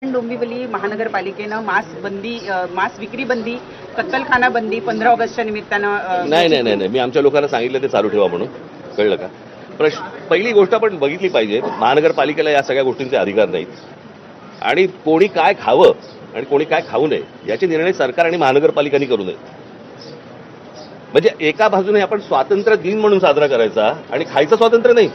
डोंबिवली महानगरपालिकेनं मांस विक्री बंदी, कत्तलखाना बंदी 15 ऑगस्टच्या निमित्तानं नाही मी आमच्या लोकांना सांगितलं ते चालू ठेवा म्हणून. कळलं का? पहिली गोष्ट आपण बघितली पाहिजे, महानगरपालिकेला या सगळ्या गोष्टींचे अधिकार नाहीत आणि कोणी काय खावं आणि कोणी काय खाऊ नये याचे निर्णय सरकार आणि महानगरपालिकांनी करू नये. म्हणजे एका बाजूने आपण स्वातंत्र्य दिन म्हणून साजरा करायचा आणि खायचं स्वातंत्र्य नाही.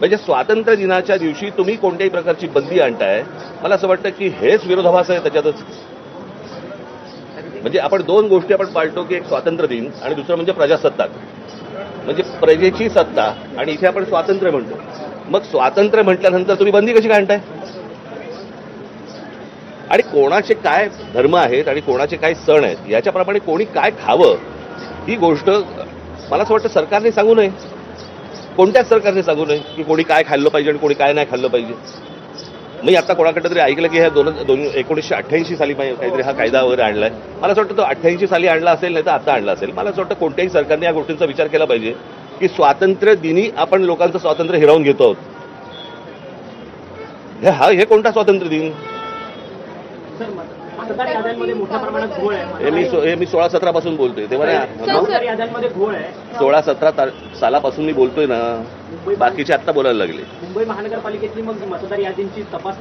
म्हणजे स्वातंत्र्य दिनाच्या दिवशी तुम्ही कोणत्याही प्रकारची बंदी आणताय, मला असं वाटतं की हेच विरोधाभास आहे त्याच्यातच. म्हणजे आपण दोन गोष्टी आपण पाळतो की एक स्वातंत्र्य दिन आणि दुसरं म्हणजे प्रजासत्ताक, म्हणजे प्रजेची सत्ता, आणि इथे आपण स्वातंत्र्य म्हणतो. मग स्वातंत्र्य म्हटल्यानंतर तुम्ही बंदी कशी काय आणताय? आणि कोणाचे काय धर्म आहेत आणि कोणाचे काय सण आहेत याच्याप्रमाणे कोणी काय खावं ही गोष्ट मला असं वाटतं सरकारने सांगू नये. कोणत्याच सरकारने सांगू नये की कोणी काय खाल्लं पाहिजे आणि कोणी काय नाही खाल्लं पाहिजे. मी आता कोणाकडे तरी ऐकलं की ह्या 1988 साली काहीतरी हा कायदा वगैरे आणलाय. मला असं वाटतं तो 88 साली आणला असेल, नाही तर आता आणला असेल. मला असं वाटतं कोणत्याही सरकारने या गोष्टींचा विचार केला पाहिजे की स्वातंत्र्य दिनी आपण लोकांचं स्वातंत्र्य हिरावून घेतो आहोत. हे कोणता स्वातंत्र्य दिन? मी 16-17 पासून बोलतोय तेव्हा 16-17 सालापासून मी बोलतोय ना. बाकीचे आत्ता बोलायला लागले. मुंबई महानगरपालिकेतली मग मतदार यादींची तपासणी